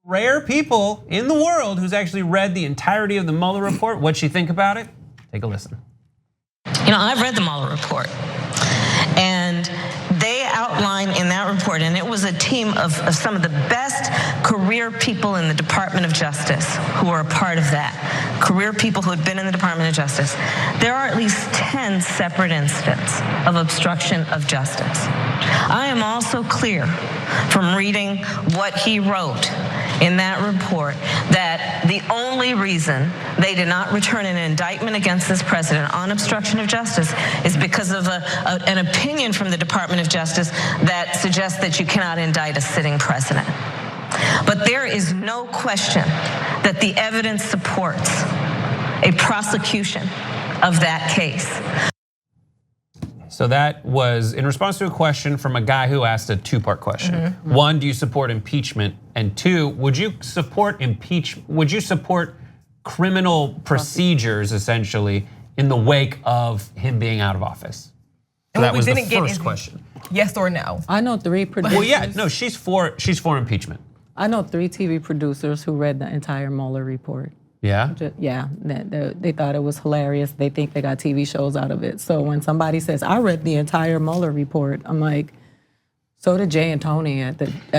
Rare people in the world who's actually read the entirety of the Mueller report. What'd she think about it? Take a listen. You know, I've read the Mueller report, and they outline in that report, and it was a team of some of the best career people in the Department of Justice who were a part of that. Career people who had been in the Department of Justice. There are at least 10 separate incidents of obstruction of justice. I am also clear from reading what he wrote in that report that the only reason they did not return an indictment against this president on obstruction of justice is because of an opinion from the Department of Justice that suggests that you cannot indict a sitting president. But there is no question that the evidence supports a prosecution of that case. So that was in response to a question from a guy who asked a two-part question. One, do you support impeachment? And two, would you support criminal procedures essentially in the wake of him being out of office? So that was the first question. Yes or no? I know 3 producers. Well, yeah, no, she's for impeachment. I know 3 TV producers who read the entire Mueller report. Yeah? Yeah, they thought it was hilarious. They think they got TV shows out of it. So when somebody says, I read the entire Mueller report, I'm like, so did Jay and Tony at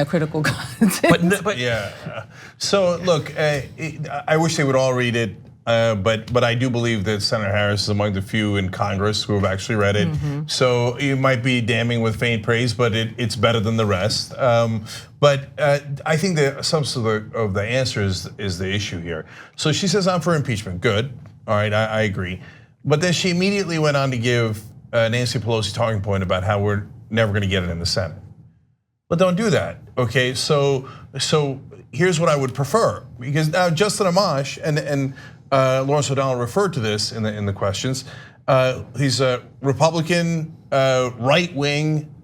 Critical Content. But yeah, so look, I wish they would all read it, but I do believe that Senator Harris is among the few in Congress who have actually read it. So you might be damning with faint praise, but it's better than the rest. But I think the substance of the answer is the issue here. So she says, I'm for impeachment. Good, all right, I agree. But then she immediately went on to give Nancy Pelosi talking point about how we're never gonna get it in the Senate. But don't do that, okay? So here's what I would prefer, because now Justin Amash and Lawrence O'Donnell referred to this in the questions. He's a Republican, right-wing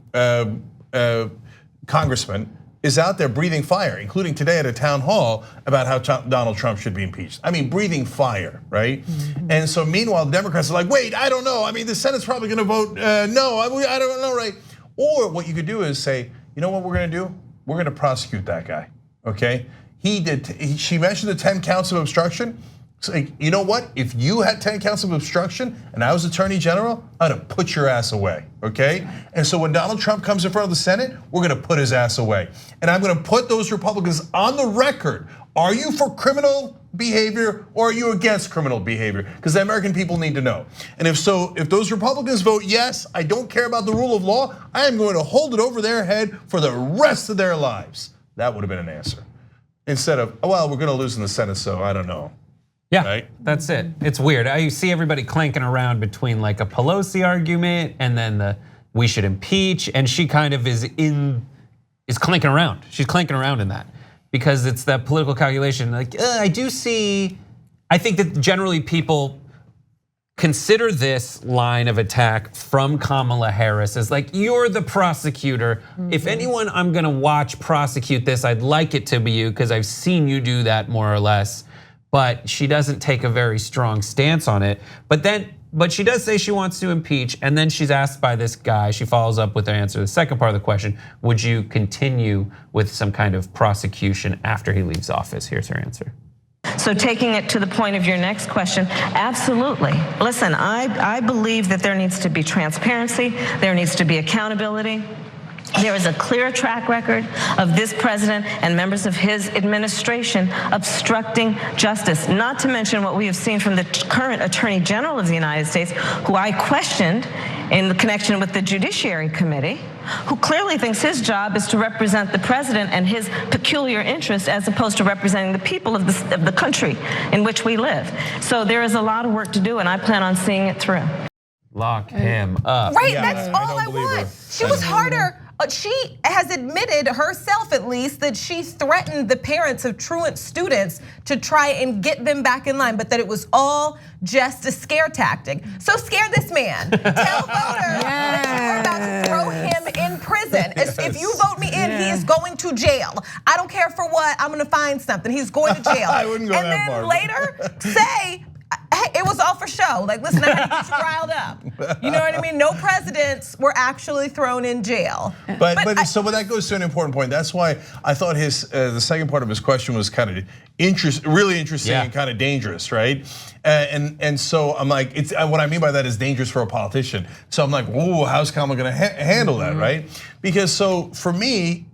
congressman, is out there breathing fire, including today at a town hall about how Donald Trump should be impeached. I mean, breathing fire, right? And so meanwhile, the Democrats are like, wait, I don't know. I mean, the Senate's probably gonna vote no, I don't know, right? Or what you could do is say, you know what we're gonna do? We're gonna prosecute that guy, okay? She mentioned the 10 counts of obstruction. So, you know what? If you had 10 counts of obstruction and I was Attorney General, I'd have put your ass away, okay? And so when Donald Trump comes in front of the Senate, we're gonna put his ass away. And I'm gonna put those Republicans on the record. Are you for criminal behavior or are you against criminal behavior? Because the American people need to know. And if those Republicans vote yes, I don't care about the rule of law, I am going to hold it over their head for the rest of their lives. That would have been an answer. Instead of, well, we're gonna lose in the Senate, so I don't know. Yeah, right? That's it. It's weird. I see everybody clanking around between like a Pelosi argument and then the we should impeach, and she kind of is clanking around. She's clanking around in that because it's that political calculation. Like I think that generally people consider this line of attack from Kamala Harris as like, you're the prosecutor. If anyone I'm gonna watch prosecute this, I'd like it to be you because I've seen you do that more or less. But she doesn't take a very strong stance on it. But she does say she wants to impeach, and then she's asked by this guy, she follows up with her answer to the second part of the question, would you continue with some kind of prosecution after he leaves office? Here's her answer. So taking it to the point of your next question, absolutely. Listen, I believe that there needs to be transparency, there needs to be accountability. There is a clear track record of this president and members of his administration obstructing justice, not to mention what we have seen from the current Attorney General of the United States, who I questioned in the connection with the Judiciary Committee, who clearly thinks his job is to represent the president and his peculiar interests as opposed to representing the people of the country in which we live. So there is a lot of work to do, and I plan on seeing it through. Lock him up. Right, Yeah, that's all I want. her. She was harder. She has admitted herself, at least, that she threatened the parents of truant students to try and get them back in line, but that it was all just a scare tactic. So scare this man. Tell voters that you're about to throw him in prison. If you vote me in, he is going to jail. I don't care for what, I'm gonna find something. He's going to jail. I wouldn't go and that then far. later say, hey, it was all for show. Like, listen, I had to get you riled up. You know what I mean? No presidents were actually thrown in jail. But that goes to an important point. That's why I thought the second part of his question was kind of really interesting and kind of dangerous, right? And so I'm like, what I mean by that is dangerous for a politician. So I'm like, whoa, how's Kamala going to handle that, right? Because so for me.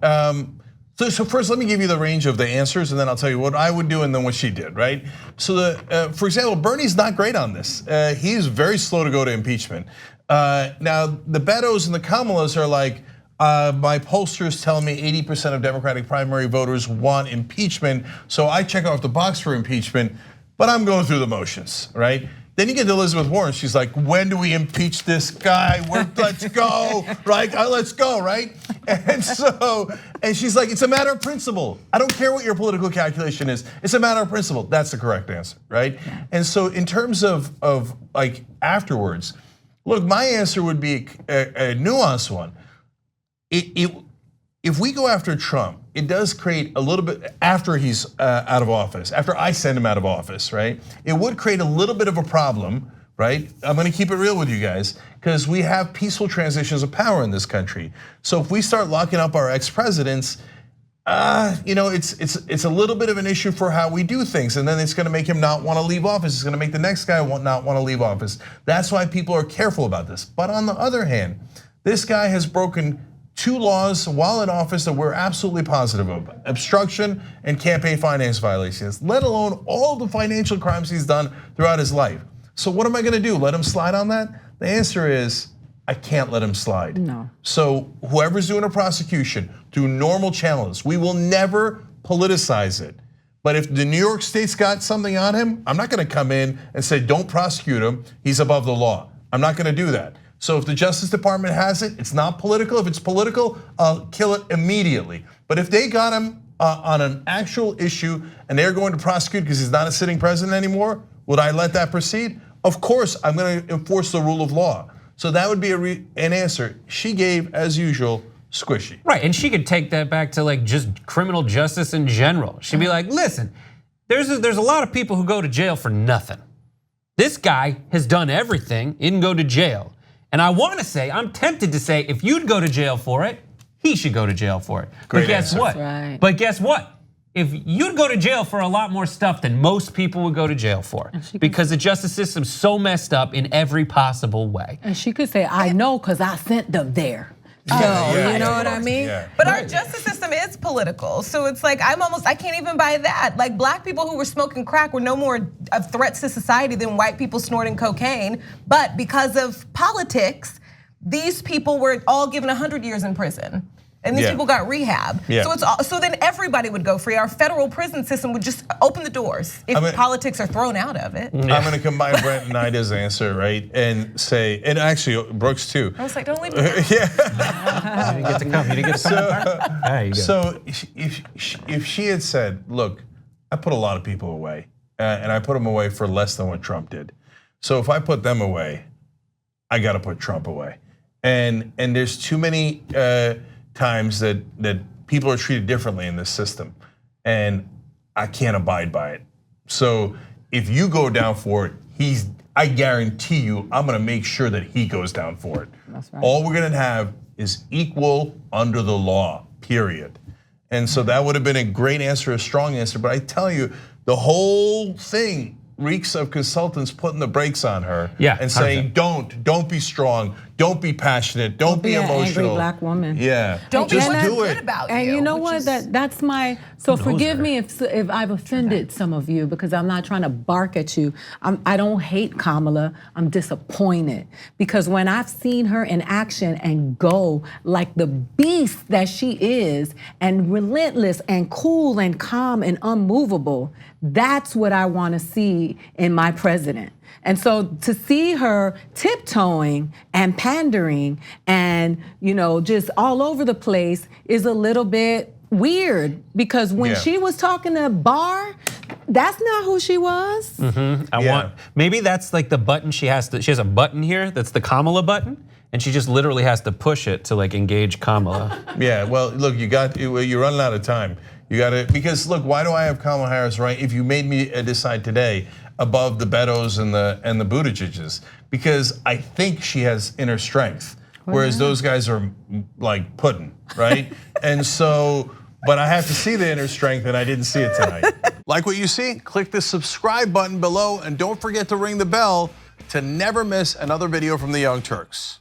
So first, let me give you the range of the answers, and then I'll tell you what I would do and then what she did, right? So for example, Bernie's not great on this. He's very slow to go to impeachment. Now, the Betos and the Kamalas are like, my pollsters tell me 80% of Democratic primary voters want impeachment, so I check off the box for impeachment, but I'm going through the motions, right? Then you get to Elizabeth Warren, she's like, when do we impeach this guy? Let's go, right? Let's go, right? And she's like, it's a matter of principle. I don't care what your political calculation is. It's a matter of principle. That's the correct answer, right? And so in terms of like afterwards, look, my answer would be a nuanced one. If we go after Trump, it does create a little bit, after he's out of office, after I send him out of office, right? It would create a little bit of a problem, right? I'm gonna keep it real with you guys, because we have peaceful transitions of power in this country. So if we start locking up our ex-presidents, it's a little bit of an issue for how we do things, and then it's gonna make him not wanna leave office. It's gonna make the next guy not wanna leave office. That's why people are careful about this. But on the other hand, this guy has broken 2 laws while in office that we're absolutely positive of: obstruction and campaign finance violations, let alone all the financial crimes he's done throughout his life. So what am I gonna do, let him slide on that? The answer is, I can't let him slide. No. So whoever's doing a prosecution, through normal channels, we will never politicize it. But if the New York State's got something on him, I'm not gonna come in and say, don't prosecute him, he's above the law. I'm not gonna do that. So if the Justice Department has it, it's not political. If it's political, I'll kill it immediately. But if they got him on an actual issue and they're going to prosecute because he's not a sitting president anymore, would I let that proceed? Of course, I'm going to enforce the rule of law. So that would be an answer. She gave, as usual, squishy. Right, and she could take that back to like just criminal justice in general. She'd be like, listen, there's a lot of people who go to jail for nothing. This guy has done everything, he didn't go to jail. And I want to say, I'm tempted to say, if you'd go to jail for it, he should go to jail for it. Great but guess answer. what? Right. But guess what? If you'd go to jail for a lot more stuff than most people would go to jail for, because the justice system's so messed up in every possible way. And she could say, I know because I sent them there. You know what I mean? Yeah. But our justice system is political, so it's like I can't even buy that. Like black people who were smoking crack were no more of threats to society than white people snorting cocaine. But because of politics, these people were all given 100 years in prison. And these people got rehab. So then everybody would go free. Our federal prison system would just open the doors if politics are thrown out of it. I'm gonna combine Brent and Ida's answer, right? And say, and actually Brooks too. I was like, don't leave me out. You didn't get to come. You didn't get to come. There you go. So if she had said, look, I put a lot of people away, and I put them away for less than what Trump did. So if I put them away, I gotta put Trump away. And there's too many times that people are treated differently in this system, and I can't abide by it. So if you go down for it, I guarantee you, I'm gonna make sure that he goes down for it. That's right. All we're gonna have is equal under the law, period. And so that would have been a great answer, a strong answer, but I tell you, the whole thing reeks of consultants putting the brakes on her and saying, don't be strong, don't be passionate, don't be emotional. An angry black woman. Yeah, Don't just be do good it. about And you know what? That's my. So forgive her? me if I've offended some of you, because I'm not trying to bark at you. I don't hate Kamala. I'm disappointed because when I've seen her in action and go like the beast that she is, and relentless and cool and calm and unmovable, that's what I want to see in my president. And so to see her tiptoeing and pandering and just all over the place is a little bit weird, because when she was talking to Barr, that's not who she was. Maybe that's like the button she has a button here that's the Kamala button, and she just literally has to push it to like engage Kamala. Yeah, well, look, you're running out of time. You got to, because look, why do I have Kamala Harris right? If you made me decide today, above the Betos and the Buttigiegs, because I think she has inner strength, whereas those guys are like pudding, right? And so, but I have to see the inner strength, and I didn't see it tonight. Like what you see? Click the subscribe button below, and don't forget to ring the bell to never miss another video from the Young Turks.